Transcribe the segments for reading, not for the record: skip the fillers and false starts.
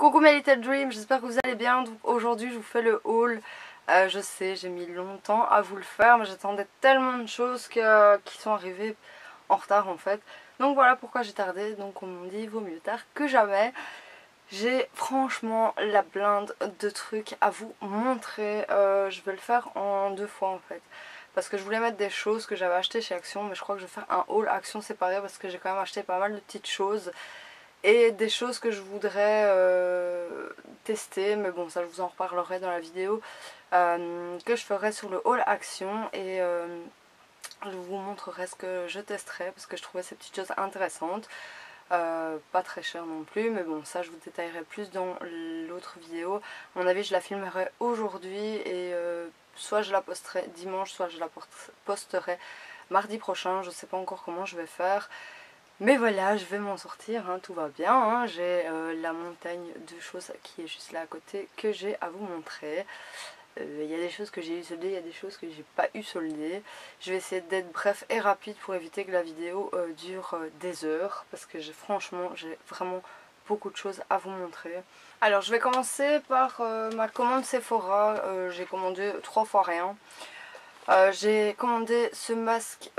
Coucou mes little dreams, j'espère que vous allez bien. Donc aujourd'hui je vous fais le haul. Je sais, j'ai mis longtemps à vous le faire, mais j'attendais tellement de choses qui sont arrivées en retard en fait. Donc voilà pourquoi j'ai tardé. Donc on m'a dit vaut mieux tard que jamais. J'ai franchement la blinde de trucs à vous montrer. Je vais le faire en deux fois en fait. Parce que je voulais mettre des choses que j'avais achetées chez Action, mais je crois que je vais faire un haul Action séparé parce que j'ai quand même acheté pas mal de petites choses. Et des choses que je voudrais tester, mais bon ça je vous en reparlerai dans la vidéo que je ferai sur le haul Action. Et je vous montrerai ce que je testerai parce que je trouvais ces petites choses intéressantes. Pas très cher non plus, mais bon ça je vous détaillerai plus dans l'autre vidéo. À mon avis je la filmerai aujourd'hui et soit je la posterai dimanche, soit je la posterai mardi prochain. Je sais pas encore comment je vais faire, mais voilà, je vais m'en sortir, hein, tout va bien, hein. J'ai la montagne de choses qui est juste là à côté que j'ai à vous montrer. Il y a des choses que j'ai eu soldées, il y a des choses que j'ai pas eu soldées. Je vais essayer d'être bref et rapide pour éviter que la vidéo dure des heures. Parce que franchement, j'ai vraiment beaucoup de choses à vous montrer. Alors je vais commencer par ma commande Sephora. J'ai commandé 3 fois rien. J'ai commandé ce masque,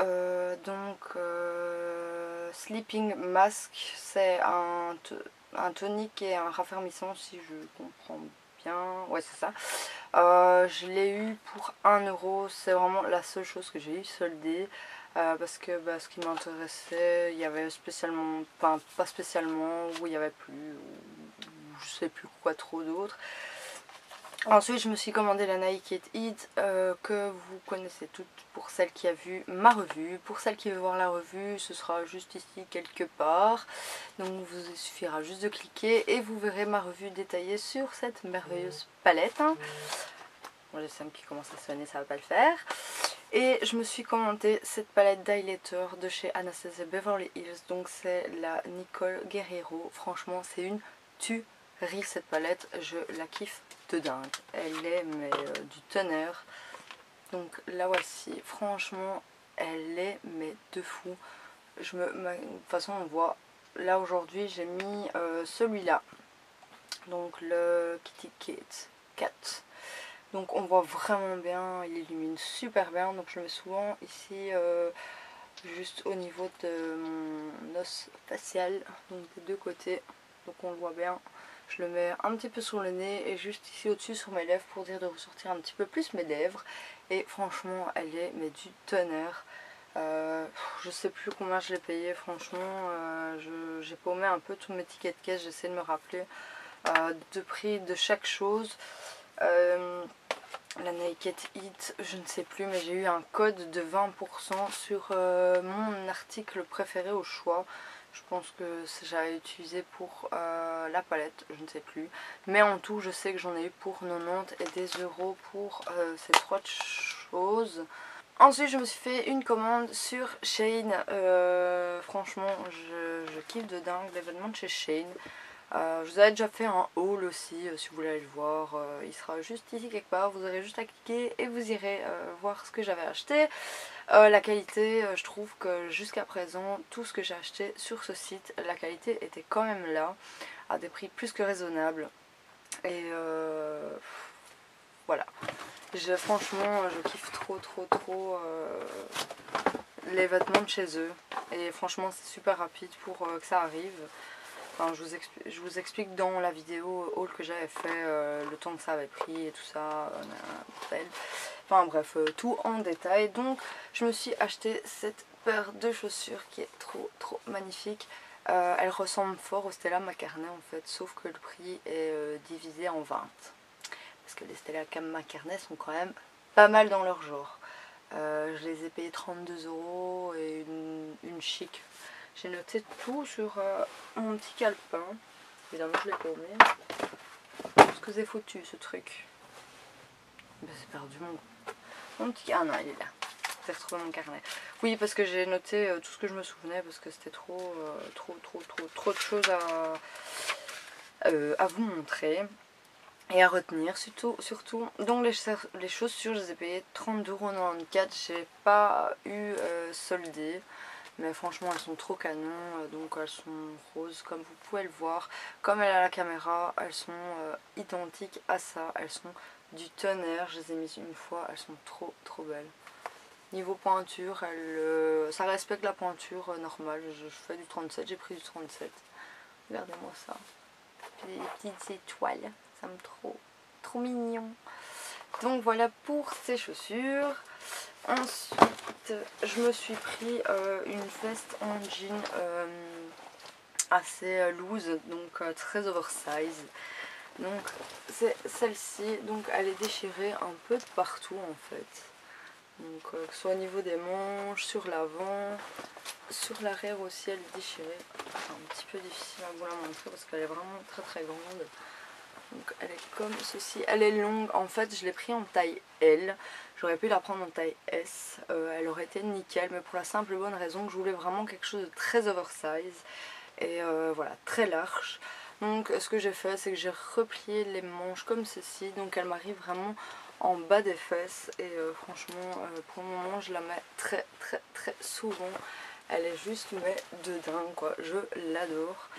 Sleeping Mask. C'est un tonique et un raffermissant si je comprends bien. Ouais c'est ça. Je l'ai eu pour 1 euro. C'est vraiment la seule chose que j'ai eu soldée. Parce que ce qui m'intéressait, il y avait spécialement, enfin pas spécialement, ou il n'y avait plus, ou je sais plus quoi trop d'autre. Ensuite je me suis commandé la Naked It que vous connaissez toutes pour celle qui a vu ma revue. Pour celle qui veut voir la revue, ce sera juste ici quelque part. Donc il suffira juste de cliquer et vous verrez ma revue détaillée sur cette merveilleuse palette. Bon, j'ai Sam qui commence à sonner, ça va pas le faire. Et je me suis commandé cette palette d'highlighter de chez Anastasia Beverly Hills. Donc c'est la Nicole Guerriero. Franchement c'est une tuerie cette palette, je la kiffe de dingue. Elle est mais du tonnerre. Donc la voici, franchement elle est mais de fou. De toute façon on voit, là aujourd'hui j'ai mis celui-là. Donc le Kitty Kate 4. Donc on voit vraiment bien, il illumine super bien. Donc je le mets souvent ici juste au niveau de mon os facial, donc des deux côtés. Donc on le voit bien. Je le mets un petit peu sur le nez et juste ici au-dessus sur mes lèvres pour dire de ressortir un petit peu plus mes lèvres. Et franchement elle est mais du tonnerre. Je sais plus combien je l'ai payé franchement. J'ai paumé un peu tous mes tickets de caisse, j'essaie de me rappeler de prix de chaque chose. La Naked It, je ne sais plus, mais j'ai eu un code de 20% sur mon article préféré au choix. Je pense que j'avais utilisé pour la palette, je ne sais plus. Mais en tout, je sais que j'en ai eu pour 90 et des euros pour ces 3 choses. Ensuite, je me suis fait une commande sur Shein. Franchement, je kiffe de dingue l'événement de chez Shein. Je vous avais déjà fait un haul aussi, si vous voulez aller le voir. Il sera juste ici quelque part, vous aurez juste à cliquer et vous irez voir ce que j'avais acheté. La qualité, je trouve que jusqu'à présent, tout ce que j'ai acheté sur ce site, la qualité était quand même là, à des prix plus que raisonnables. Et voilà. Franchement, je kiffe trop les vêtements de chez eux. Et franchement, c'est super rapide pour que ça arrive. Enfin, je vous explique dans la vidéo haul que j'avais fait le temps que ça avait pris et tout ça. Enfin bref, tout en détail. Donc je me suis acheté cette paire de chaussures qui est trop magnifique. Elle ressemble fort au Stella McCartney en fait, sauf que le prix est divisé en 20. Parce que les Stella McCartney sont quand même pas mal dans leur genre. Je les ai payés 32 euros et une chic. J'ai noté tout sur mon petit calepin. Évidemment, je l'ai paumé. Parce que c'est foutu ce truc. Ben, c'est perdu mon petit. Ah non, il est là. J'ai retrouvé mon carnet. Oui, parce que j'ai noté tout ce que je me souvenais. Parce que c'était trop de choses à vous montrer. Et à retenir. Surtout. Donc, les chaussures, je les ai payées 32,94 €. J'ai pas eu soldé. mais franchement elles sont trop canon. Donc elles sont roses comme vous pouvez le voir, comme elle a la caméra, elles sont identiques à ça, elles sont du tonnerre. Je les ai mises une fois, elles sont trop belles. Niveau pointure, ça respecte la pointure normale. Je fais du 37, j'ai pris du 37. Regardez-moi ça, des petites étoiles, ça me trop mignon. Donc voilà pour ces chaussures. Ensuite je me suis pris une veste en jean assez loose, donc très oversize. Donc c'est celle-ci, donc elle est déchirée un peu de partout en fait. Donc que ce soit au niveau des manches, sur l'avant, sur l'arrière aussi elle est déchirée. C'est un petit peu difficile à vous la montrer parce qu'elle est vraiment très grande. Donc elle est comme ceci, elle est longue, en fait je l'ai pris en taille L, j'aurais pu la prendre en taille S, elle aurait été nickel, mais pour la simple et bonne raison que je voulais vraiment quelque chose de très oversize et voilà, très large. Donc ce que j'ai fait, c'est que j'ai replié les manches comme ceci, donc elle m'arrive vraiment en bas des fesses et franchement pour le moment je la mets très souvent. Elle est juste mais de dingue quoi, je l'adore.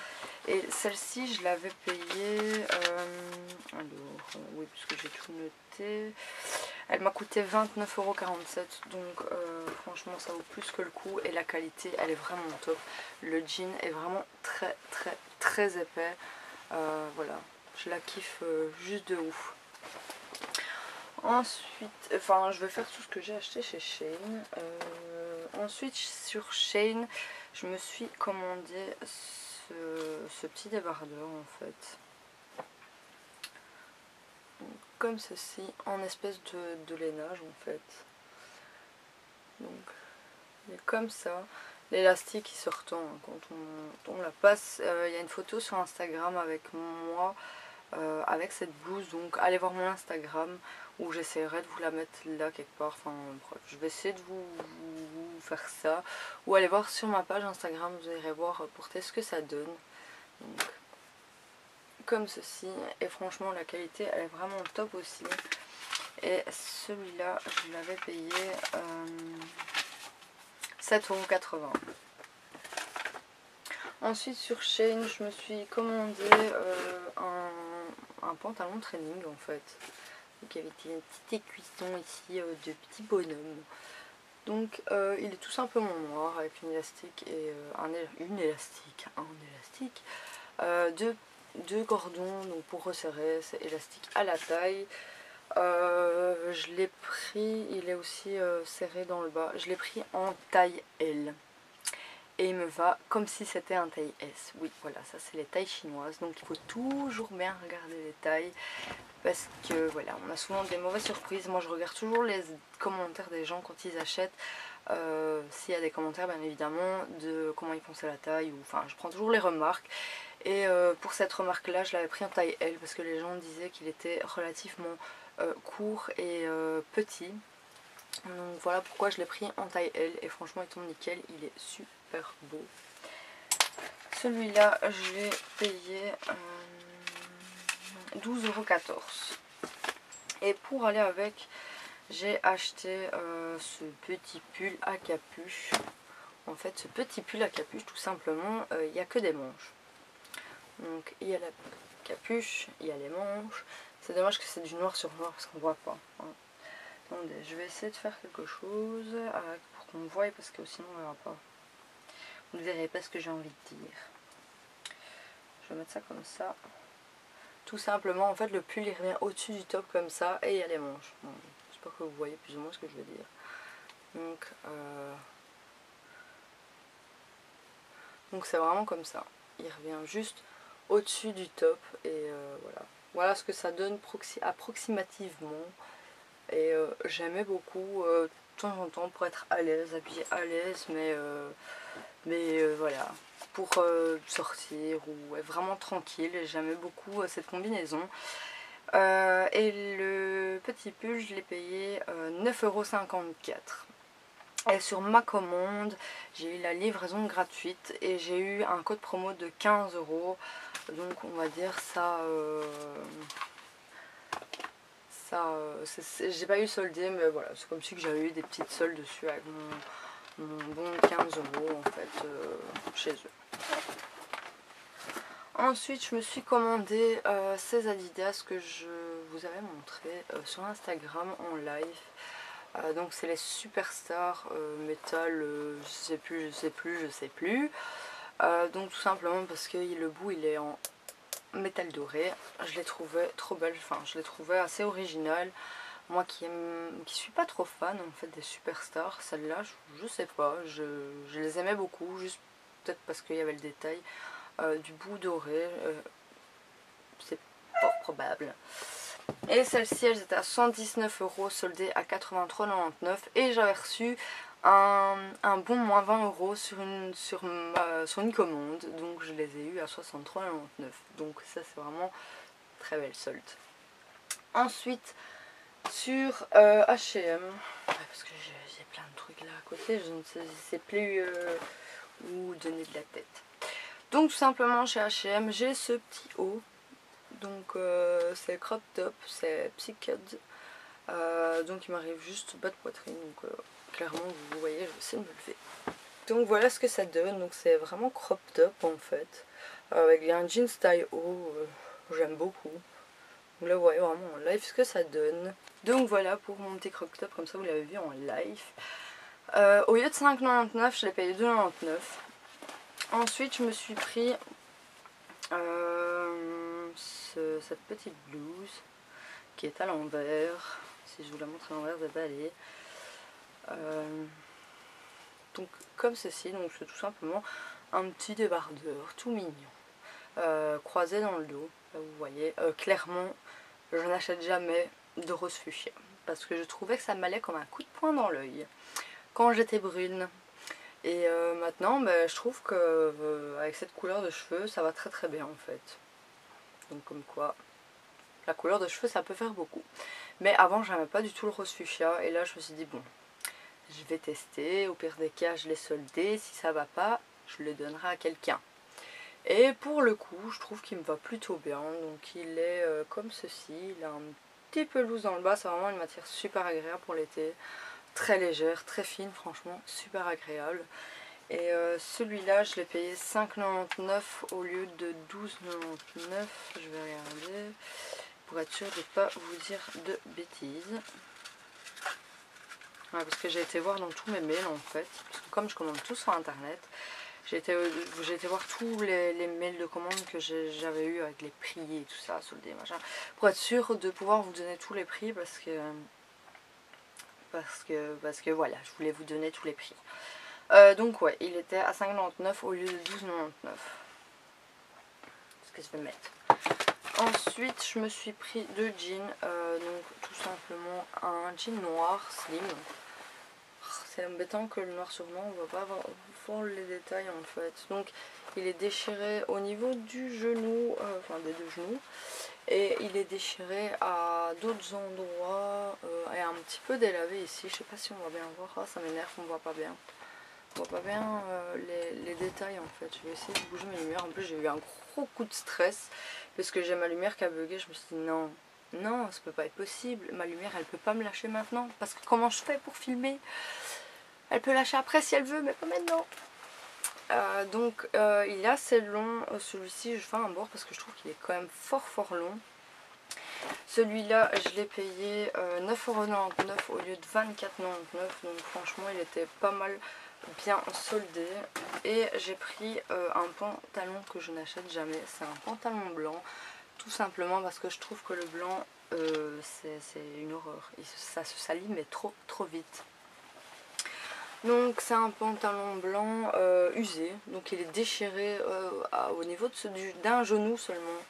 Et celle-ci je l'avais payée, oui puisque j'ai tout noté, elle m'a coûté 29,47 €, donc franchement ça vaut plus que le coup et la qualité elle est vraiment top. Le jean est vraiment très épais, voilà, je la kiffe juste de ouf. Ensuite, enfin je vais faire tout ce que j'ai acheté chez Shein. Ensuite sur Shein je me suis commandé ce petit débardeur en fait. Donc, comme ceci, en espèce de lainage en fait. Donc il est comme ça. L'élastique il se retend hein, quand on la passe. Il y a une photo sur Instagram avec moi. Avec cette blouse, donc allez voir mon Instagram où j'essaierai de vous la mettre là quelque part, enfin bref je vais essayer de vous faire ça, ou allez voir sur ma page Instagram, vous irez voir porter ce que ça donne. Donc comme ceci, et franchement la qualité elle est vraiment top aussi. Et celui-là je l'avais payé 7,80 €. Ensuite sur Shein je me suis commandé un pantalon training en fait. Donc il y avait une petite écuisson ici de petits bonhommes. Donc il est tout simplement noir avec une élastique et un élastique, deux cordons donc pour resserrer, c'est élastique à la taille. Je l'ai pris, il est aussi serré dans le bas, je l'ai pris en taille L. Et il me va comme si c'était un taille S. Oui, voilà, ça c'est les tailles chinoises. Donc il faut toujours bien regarder les tailles. Parce que voilà, on a souvent des mauvaises surprises. Moi je regarde toujours les commentaires des gens quand ils achètent. S'il y a des commentaires bien évidemment de comment ils pensaient la taille. Ou, enfin je prends toujours les remarques. Et pour cette remarque là je l'avais pris en taille L. Parce que les gens disaient qu'il était relativement court et petit. Donc voilà pourquoi je l'ai pris en taille L. Et franchement il tombe nickel, il est super beau. Celui-là je l'ai payé 12,14 €. Et pour aller avec, j'ai acheté ce petit pull à capuche. En fait, ce petit pull à capuche, tout simplement, il n'y a que des manches. Donc, il y a la capuche, il y a les manches. C'est dommage que c'est du noir sur noir parce qu'on ne voit pas. Hein. Attendez, je vais essayer de faire quelque chose pour qu'on me voie parce que sinon on ne verra pas. Vous ne verrez pas ce que j'ai envie de dire. Je vais mettre ça comme ça. Tout simplement, en fait, le pull il revient au-dessus du top comme ça et il y a les manches. Bon, j'espère que vous voyez plus ou moins ce que je veux dire. Donc c'est vraiment comme ça. Il revient juste au-dessus du top et voilà. Voilà ce que ça donne approximativement. Et j'aimais beaucoup de temps en temps pour être à l'aise, habillée à l'aise, mais voilà. Pour sortir ou être vraiment tranquille. J'aimais beaucoup cette combinaison. Et le petit pull je l'ai payé 9,54 €. Et sur ma commande j'ai eu la livraison gratuite et j'ai eu un code promo de 15 €. Donc on va dire ça, j'ai pas eu soldé mais voilà, c'est comme si que j'avais eu des petites soldes dessus avec mon bon 15 € en fait chez eux. Ensuite je me suis commandé ces Adidas que je vous avais montré sur Instagram en live. Donc c'est les Superstar métal, je sais plus. Donc tout simplement parce que le bout il est en métal doré. Je les trouvais trop belles, enfin je les trouvais assez originales. Moi qui suis pas trop fan en fait des Superstars, celle-là je sais pas, je les aimais beaucoup, juste peut-être parce qu'il y avait le détail du bout doré, c'est fort probable. Et celles-ci elles étaient à 119 € soldées à 83,99 et j'avais reçu un bon moins 20 € sur une commande, donc je les ai eu à 63,99 €, donc ça c'est vraiment très belle solde. Ensuite sur H&M, parce que j'ai plein de trucs là à côté, je ne sais plus où donner de la tête. Donc tout simplement chez H&M j'ai ce petit haut, donc c'est crop top, c'est Psyched, donc il m'arrive juste bas de poitrine, donc clairement vous voyez je vais essayer de me lever. Donc voilà ce que ça donne, donc c'est vraiment crop top en fait, avec un jean style haut, j'aime beaucoup. Donc là vous voyez vraiment en live ce que ça donne. Donc voilà pour mon petit crop top, comme ça vous l'avez vu en live. Au lieu de 5,99 je l'ai payé 2,99. Ensuite je me suis pris cette petite blouse qui est à l'envers. Si je vous la montre à l'envers, ça va aller. Donc comme ceci, donc c'est tout simplement un petit débardeur tout mignon, croisé dans le dos. Là vous voyez, clairement je n'achète jamais de rose fuchsia parce que je trouvais que ça m'allait comme un coup de poing dans l'œil quand j'étais brune. Et maintenant je trouve que avec cette couleur de cheveux ça va très très bien en fait. Donc comme quoi la couleur de cheveux ça peut faire beaucoup. Mais avant j'aimais pas du tout le rose fuchsia et là je me suis dit bon, je vais tester, au pire des cas je l'ai soldé, si ça va pas je le donnerai à quelqu'un. Et pour le coup je trouve qu'il me va plutôt bien, donc il est comme ceci, il a un petit peu loose dans le bas, c'est vraiment une matière super agréable pour l'été, très légère, très fine, franchement super agréable. Et celui-là je l'ai payé 5,99 au lieu de 12,99, je vais regarder pour être sûr de ne pas vous dire de bêtises. Ouais, parce que j'ai été voir dans tous mes mails en fait, parce que comme je commande tout sur internet, j'ai été voir tous les mails de commande que j'avais eu avec les prix et tout ça, soldés machin, pour être sûr de pouvoir vous donner tous les prix parce que voilà, je voulais vous donner tous les prix. Donc ouais, il était à 5,99 au lieu de 12,99. Ce que je vais mettre. Ensuite, je me suis pris deux jeans, donc tout simplement un jean noir slim. C'est embêtant que le noir sur blanc, on va pas voir les détails en fait. Donc il est déchiré au niveau du genou, enfin des deux genoux. Et il est déchiré à d'autres endroits et un petit peu délavé ici. Je sais pas si on va bien voir. Ah, ça m'énerve, on voit pas bien. On voit pas bien les détails en fait. Je vais essayer de bouger mes lumières. En plus j'ai eu un gros coup de stress parce que j'ai ma lumière qui a bugué. Je me suis dit non, non, ça peut pas être possible. Ma lumière elle peut pas me lâcher maintenant. Parce que comment je fais pour filmer? Elle peut lâcher après si elle veut, mais pas maintenant. Donc il est assez long, celui-ci je fais un bord parce que je trouve qu'il est quand même fort long. Celui-là je l'ai payé 9,99 € au lieu de 24,99 €, donc franchement il était pas mal bien soldé. Et j'ai pris un pantalon que je n'achète jamais, c'est un pantalon blanc, tout simplement parce que je trouve que le blanc c'est une horreur, ça se salit mais trop vite. Donc c'est un pantalon blanc usé, donc il est déchiré au niveau d'un genou seulement,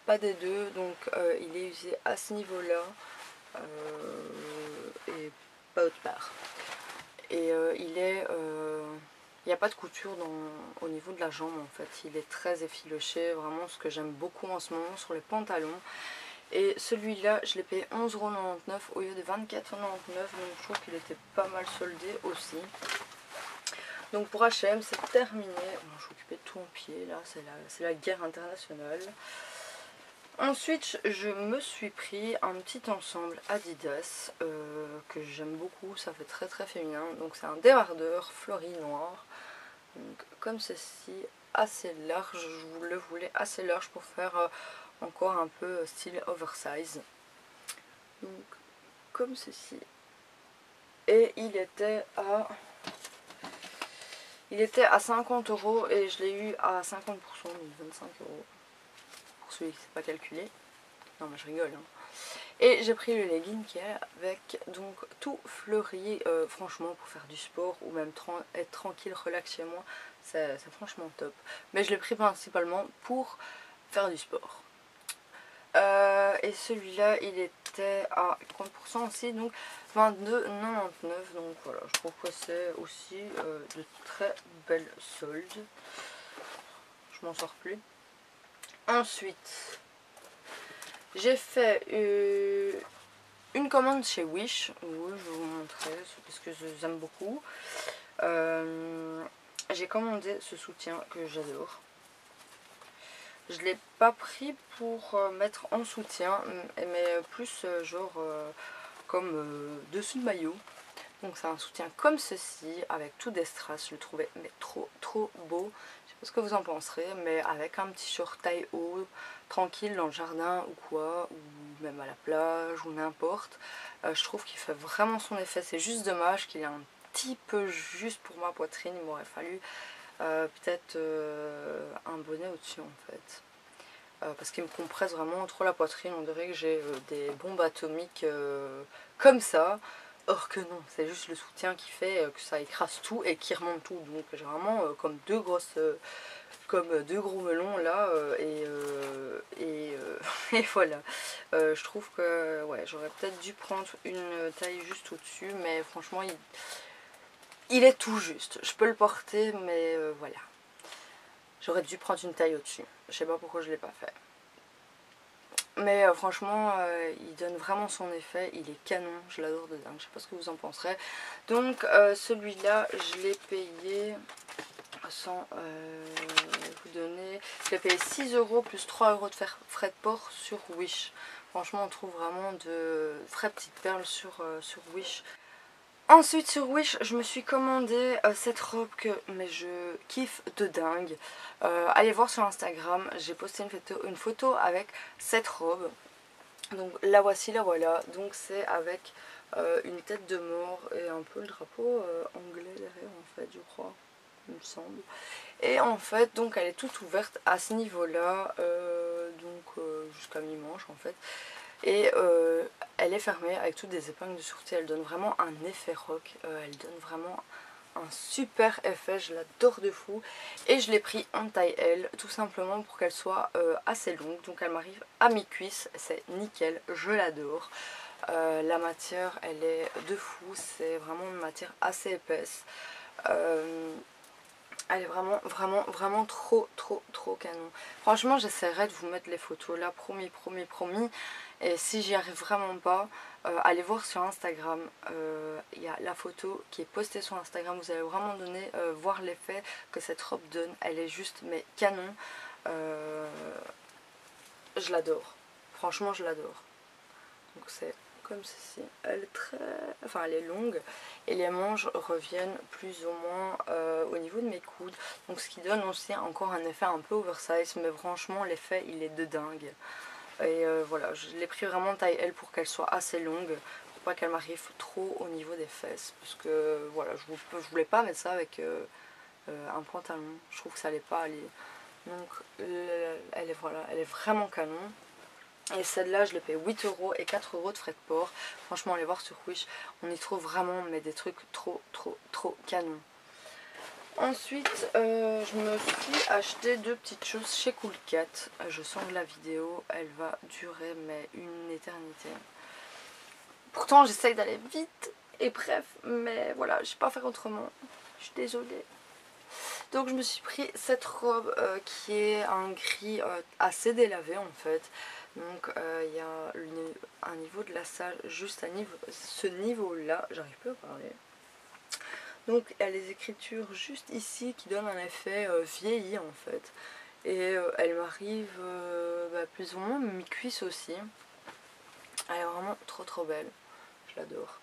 pas des deux, donc il est usé à ce niveau-là et pas autre part. Et il n'y a pas de couture au niveau de la jambe en fait, il est très effiloché, vraiment ce que j'aime beaucoup en ce moment sur les pantalons. Et celui-là je l'ai payé 11,99 € au lieu de 24,99 €, donc je trouve qu'il était pas mal soldé aussi. Donc pour H&M c'est terminé. Bon, je suis occupée de tout en pied là, c'est la guerre internationale. Ensuite, je me suis pris un petit ensemble Adidas que j'aime beaucoup, ça fait très très féminin. Donc c'est un débardeur fleuri noir, donc comme ceci, assez large. Je le voulais assez large pour faire encore un peu style oversize. Donc comme ceci. Et il était à 50 € et je l'ai eu à 50%, donc 25 €. Pour celui qui ne sait pas calculer. Non mais je rigole hein. Et j'ai pris le legging qui est avec donc tout fleuri, franchement pour faire du sport ou même être tranquille, relax chez moi, c'est franchement top. Mais je l'ai pris principalement pour faire du sport. Et celui-là il était à 30% aussi, donc 22,99 €. Donc voilà, je trouve que c'est aussi de très belles soldes. Je m'en sors plus. Ensuite, j'ai fait une commande chez Wish. Oui, je vais vous montrer parce que j'aime beaucoup. J'ai commandé ce soutien que j'adore. Je ne l'ai pas pris pour mettre en soutien, mais plus genre comme dessus de maillot. Donc c'est un soutien comme ceci, avec tout des strass. Je le trouvais mais trop beau. Je sais pas ce que vous en penserez, mais avec un petit short taille haut, tranquille dans le jardin ou quoi, ou même à la plage ou n'importe. Je trouve qu'il fait vraiment son effet. C'est juste dommage qu'il ait un petit peu juste pour ma poitrine. Il m'aurait fallu peut-être un bonnet au-dessus en fait. Parce qu'il me compresse vraiment trop la poitrine. On dirait que j'ai des bombes atomiques comme ça. Or que non, c'est juste le soutien qui fait que ça écrase tout et qui remonte tout. Donc j'ai vraiment comme deux gros melons là et voilà. Je trouve que ouais, j'aurais peut-être dû prendre une taille juste au-dessus, mais franchement il est tout juste. Je peux le porter, mais voilà. J'aurais dû prendre une taille au-dessus. Je sais pas pourquoi je l'ai pas fait. Mais franchement, il donne vraiment son effet. Il est canon. Je l'adore de dingue. Je sais pas ce que vous en penserez. Donc celui-là, je l'ai payé sans vous donner. Je l'ai payé 6 € plus 3 € de frais de port sur Wish. Franchement, on trouve vraiment de vraies petites perles sur Wish. Ensuite sur Wish je me suis commandé cette robe que mais je kiffe de dingue. Allez voir sur Instagram, j'ai posté une photo avec cette robe. Donc la voici, la voilà. Donc c'est avec une tête de mort et un peu le drapeau anglais derrière en fait je crois, il me semble. Et en fait donc elle est toute ouverte à ce niveau là, donc jusqu'à mi-manche en fait. Et elle est fermée avec toutes des épingles de sûreté. Elle donne vraiment un effet rock. Elle donne vraiment un super effet. Je l'adore de fou. Et je l'ai pris en taille L. Tout simplement pour qu'elle soit assez longue. Donc elle m'arrive à mi-cuisse. C'est nickel. Je l'adore. La matière elle est de fou. C'est vraiment une matière assez épaisse. Elle est vraiment trop canon. Franchement j'essaierai de vous mettre les photos là, promis. Et si j'y arrive vraiment pas, allez voir sur Instagram. Il y a la photo qui est postée sur Instagram. Vous allez vraiment voir l'effet que cette robe donne. Elle est juste mais canon. Je l'adore. Franchement je l'adore. Donc c'est comme ceci. Elle est elle est longue et les manches reviennent plus ou moins au niveau de mes coudes. Donc ce qui donne aussi encore un effet un peu oversize, mais franchement l'effet il est de dingue. Et voilà, je l'ai pris vraiment taille L pour qu'elle soit assez longue, pour pas qu'elle m'arrive trop au niveau des fesses. Parce que voilà, je voulais pas mettre ça avec un pantalon. Je trouve que ça allait pas aller. Donc elle est vraiment canon. Et celle-là, je l'ai payé 8 € et 4 € de frais de port. Franchement, allez voir sur Wish. On y trouve vraiment mais des trucs trop canon. Ensuite, je me suis acheté deux petites choses chez Cool Cat. Je sens que la vidéo, elle va durer mais une éternité. Pourtant, j'essaye d'aller vite et bref, mais voilà, je ne sais pas faire autrement. Je suis désolée. Donc je me suis pris cette robe qui est un gris assez délavé en fait. Donc il y a un niveau de lassage juste à ce niveau là, j'arrive plus à parler. Donc il y a les écritures juste ici qui donnent un effet vieilli en fait. Et elle m'arrive plus ou moins mi-cuisse aussi. Elle est vraiment trop belle, je l'adore.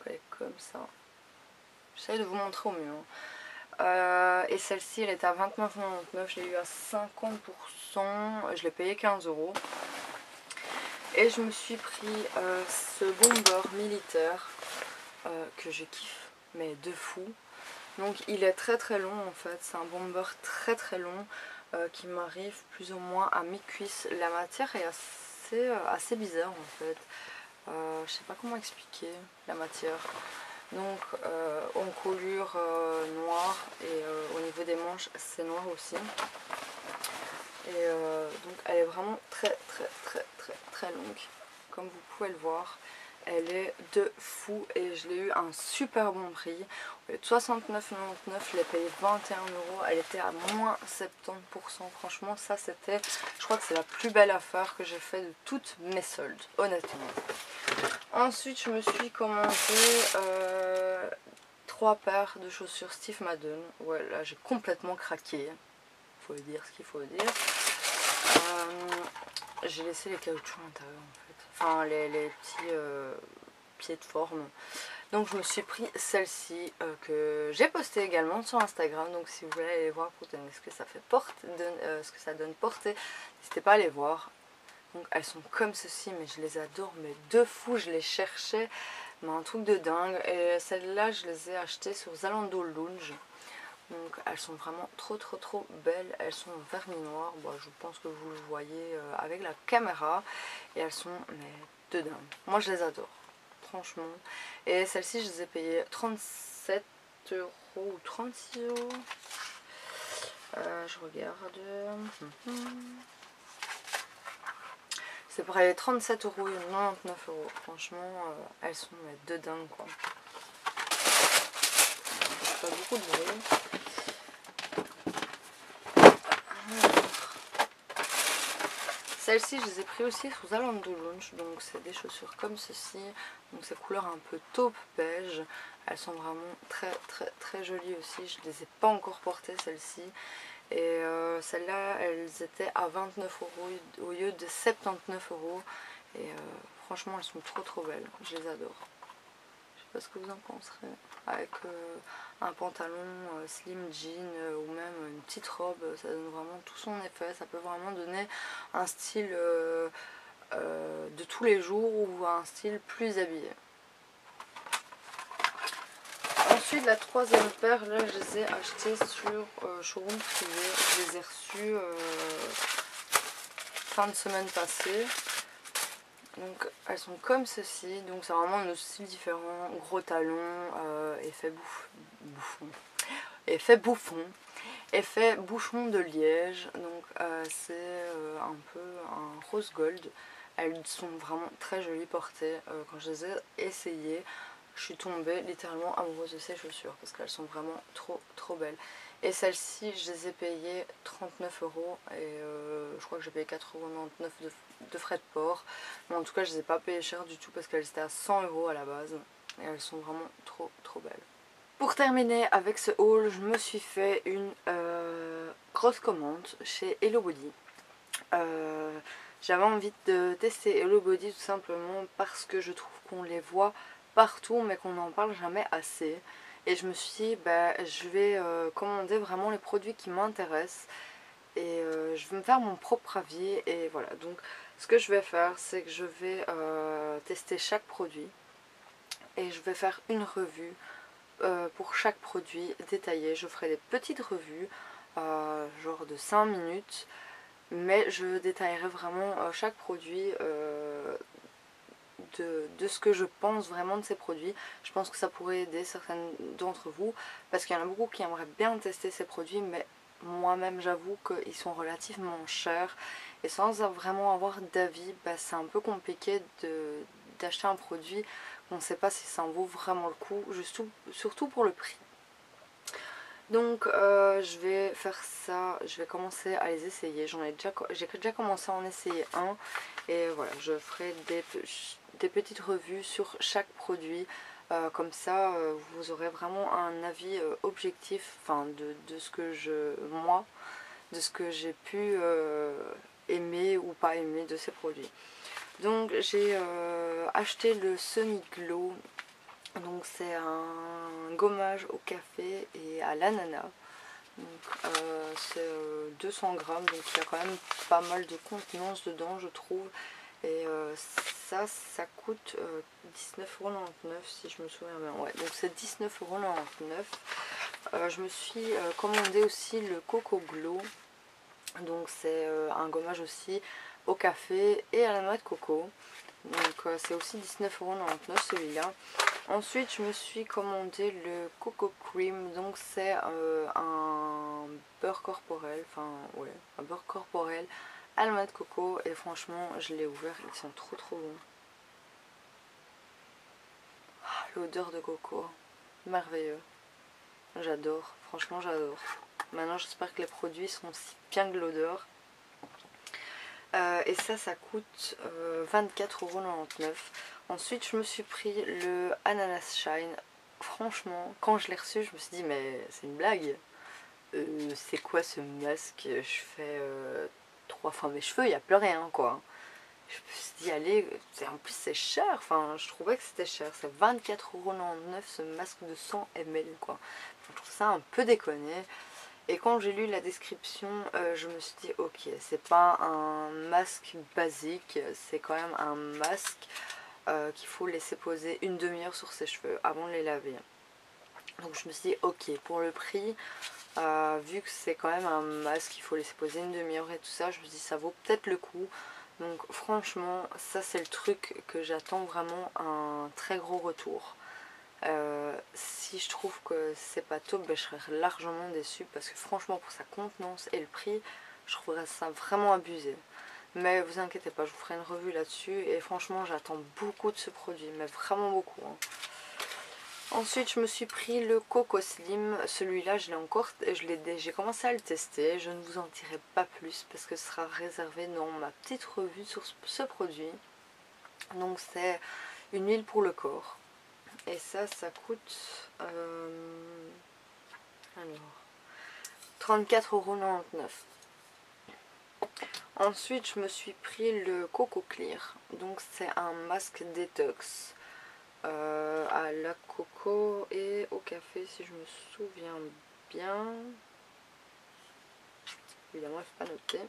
Elle est comme ça. J'essaie de vous montrer au mieux. Et celle-ci elle était à 29,99€, je l'ai eu à 50%, je l'ai payé 15 €. Et je me suis pris ce bomber militaire que je kiffe, mais de fou. Donc il est très long en fait, c'est un bomber très long qui m'arrive plus ou moins à mi-cuisse. La matière est assez bizarre en fait. Je sais pas comment expliquer la matière. Donc encolure noire et au niveau des manches c'est noir aussi. Et donc elle est vraiment très longue, comme vous pouvez le voir. Elle est de fou et je l'ai eu à un super bon prix. Au lieu de 69,99€, je l'ai payé 21 €. Elle était à moins 70%. Franchement, ça c'était, je crois que c'est la plus belle affaire que j'ai fait de toutes mes soldes, honnêtement. Ensuite, je me suis commandé 3 paires de chaussures Steve Madden. Ouais, là j'ai complètement craqué. Faut dire ce qu'il faut dire. J'ai laissé les caoutchoucs à l'intérieur en fait. Enfin les petits pieds de forme. Donc je me suis pris celle-ci que j'ai postée également sur Instagram. Donc si vous voulez aller voir pour donner ce que ça fait ce que ça donne porter, n'hésitez pas à aller voir. Donc elles sont comme ceci, mais je les adore, mais de fou, je les cherchais, mais un truc de dingue. Et celles-là, je les ai achetées sur Zalando Lounge. Donc elles sont vraiment trop belles. Elles sont en vernis noir. Bon, je pense que vous le voyez avec la caméra. Et elles sont mais de dingue. Moi je les adore, franchement. Et celles-ci je les ai payées 37 € ou 36 €. Je regarde. C'est pour aller 37 € ou 99 €. Franchement elles sont de dingue quoi. Pas beaucoup de bruit. Celles-ci je les ai pris aussi sous Zalando Lounge, donc c'est des chaussures comme ceci, donc c'est couleur un peu taupe beige. Elles sont vraiment très jolies aussi, je les ai pas encore portées celles-ci. Et celles-là elles étaient à 29 € au lieu de 79 €. Et franchement elles sont trop belles, je les adore. Je sais pas ce que vous en penserez. Avec un pantalon slim jean ou même une petite robe, ça donne vraiment tout son effet. Ça peut vraiment donner un style de tous les jours ou un style plus habillé. Ensuite la troisième paire, là je les ai achetées sur showroom privé. Je les ai reçues fin de semaine passée. Donc elles sont comme ceci, donc c'est vraiment un style différent, gros talons, effet bouchon de liège. Donc c'est un peu un rose gold. Elles sont vraiment très jolies portées. Quand je les ai essayées, je suis tombée littéralement amoureuse de ces chaussures parce qu'elles sont vraiment trop belles. Et celles-ci je les ai payées 39 € et je crois que j'ai payé 4,99 € de frais de port. Mais en tout cas je les ai pas payées cher du tout parce qu'elles étaient à 100 € à la base. Et elles sont vraiment trop belles. Pour terminer avec ce haul, je me suis fait une grosse commande chez Hello Body. J'avais envie de tester Hello Body tout simplement parce que je trouve qu'on les voit partout mais qu'on n'en parle jamais assez. Et je me suis dit, je vais commander vraiment les produits qui m'intéressent et je vais me faire mon propre avis. Et voilà, donc ce que je vais faire, c'est que je vais tester chaque produit et je vais faire une revue pour chaque produit détaillé. Je ferai des petites revues, genre de 5 minutes, mais je détaillerai vraiment chaque produit de ce que je pense vraiment de ces produits. Je pense que ça pourrait aider certaines d'entre vous parce qu'il y en a beaucoup qui aimeraient bien tester ces produits, mais moi-même j'avoue qu'ils sont relativement chers et sans vraiment avoir d'avis, c'est un peu compliqué d'acheter un produit on ne sait pas si ça en vaut vraiment le coup, surtout pour le prix. Donc je vais faire ça, je vais commencer à les essayer. J'ai déjà commencé à en essayer un et voilà, je ferai des petites revues sur chaque produit. Comme ça vous aurez vraiment un avis objectif, enfin de ce que moi de ce que j'ai pu aimer ou pas aimer de ces produits. Donc j'ai acheté le Sonic Glow. Donc c'est un gommage au café et à l'ananas. Donc c'est 200 grammes, donc il y a quand même pas mal de contenance dedans je trouve. Et ça coûte 19,99€ si je me souviens bien. Ouais, donc c'est 19,99€. Je me suis commandé aussi le Coco Glow. Donc c'est un gommage aussi au café et à la noix de coco. Donc c'est aussi 19,99€ celui-là. Ensuite je me suis commandé le Coco Cream. Donc c'est un beurre corporel. Enfin ouais, un beurre corporel à la noix de coco. Et franchement je l'ai ouvert, ils sont trop bons. Ah, l'odeur de coco, merveilleux. J'adore, franchement j'adore. Maintenant j'espère que les produits sont aussi bien que l'odeur. Et ça coûte 24,99€. Ensuite je me suis pris le Ananas Shine. Franchement quand je l'ai reçu je me suis dit mais c'est une blague. C'est quoi ce masque? Je fais 3 fois mes cheveux, il n'y a plus rien quoi. Je me suis dit allez, en plus c'est cher, enfin je trouvais que c'était cher. C'est 24,99€ ce masque de 100 ml quoi. Je trouve ça un peu déconné. Et quand j'ai lu la description, je me suis dit ok, c'est pas un masque basique, c'est quand même un masque qu'il faut laisser poser une demi-heure sur ses cheveux avant de les laver. Donc je me suis dit ok, pour le prix, vu que c'est quand même un masque qu'il faut laisser poser une demi-heure et tout ça, je me suis dit ça vaut peut-être le coup. Donc franchement, ça c'est le truc que j'attends vraiment un très gros retour. Si je trouve que c'est pas top, ben, je serais largement déçue parce que franchement pour sa contenance et le prix, je trouverais ça vraiment abusé. Mais vous inquiétez pas, je vous ferai une revue là-dessus et franchement j'attends beaucoup de ce produit, mais vraiment beaucoup. Hein. Ensuite je me suis pris le Coco Slim, celui-là j'ai commencé à le tester, je ne vous en dirai pas plus parce que ce sera réservé dans ma petite revue sur ce produit. Donc c'est une huile pour le corps. Et ça coûte alors 34,99€. Ensuite, je me suis pris le Coco Clear. Donc, c'est un masque détox à la coco et au café, si je me souviens bien. Évidemment, je ne pas noté.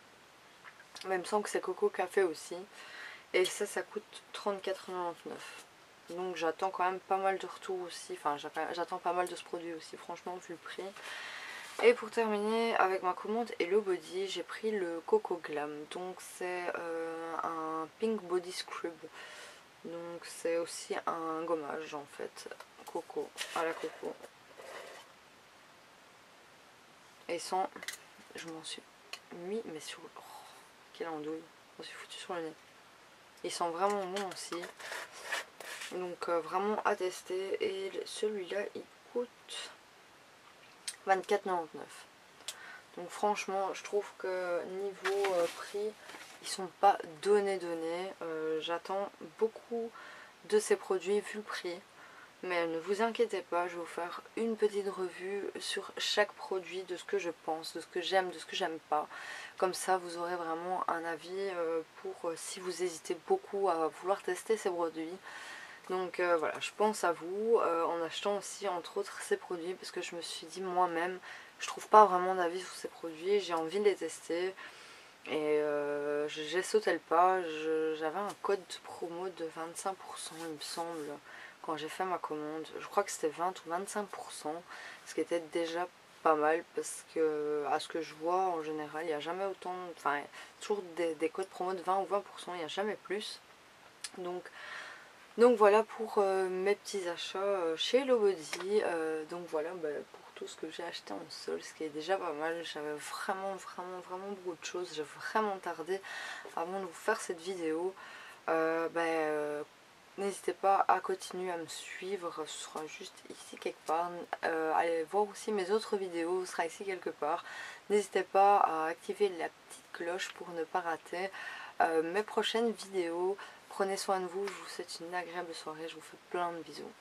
Mais il me semble que c'est coco café aussi. Et ça coûte 34,99€. Donc j'attends quand même pas mal de retours aussi, enfin j'attends pas mal de ce produit aussi franchement vu le prix. Et pour terminer avec ma commande Hello Body, j'ai pris le Coco Glam. Donc c'est un pink body scrub. Donc c'est aussi un gommage en fait, coco, à la coco. Et sans, je m'en suis mis mais sur... Oh, quelle andouille, on s'est foutu sur le nez. Ils sont vraiment bons aussi. Donc vraiment à tester. Et celui-là il coûte 24,99€. Donc franchement je trouve que niveau prix ils sont pas donnés. J'attends beaucoup de ces produits vu le prix. Mais ne vous inquiétez pas, je vais vous faire une petite revue sur chaque produit, de ce que je pense, de ce que j'aime, de ce que j'aime pas. Comme ça vous aurez vraiment un avis pour si vous hésitez beaucoup à vouloir tester ces produits. Donc voilà, je pense à vous en achetant aussi entre autres ces produits parce que je me suis dit moi-même, je trouve pas vraiment d'avis sur ces produits, j'ai envie de les tester et j'ai sauté le pas. J'avais un code promo de 25% il me semble quand j'ai fait ma commande, je crois que c'était 20 ou 25%, ce qui était déjà pas mal parce que à ce que je vois en général il n'y a jamais autant, enfin toujours des codes promo de 20 ou 20%, il n'y a jamais plus. Donc voilà pour mes petits achats chez Hello Body. Donc voilà pour tout ce que j'ai acheté en sol, ce qui est déjà pas mal. J'avais vraiment beaucoup de choses, j'ai vraiment tardé avant de vous faire cette vidéo. N'hésitez pas à continuer à me suivre, ce sera juste ici quelque part. Allez voir aussi mes autres vidéos, ce sera ici quelque part. N'hésitez pas à activer la petite cloche pour ne pas rater mes prochaines vidéos. Prenez soin de vous, je vous souhaite une agréable soirée, je vous fais plein de bisous.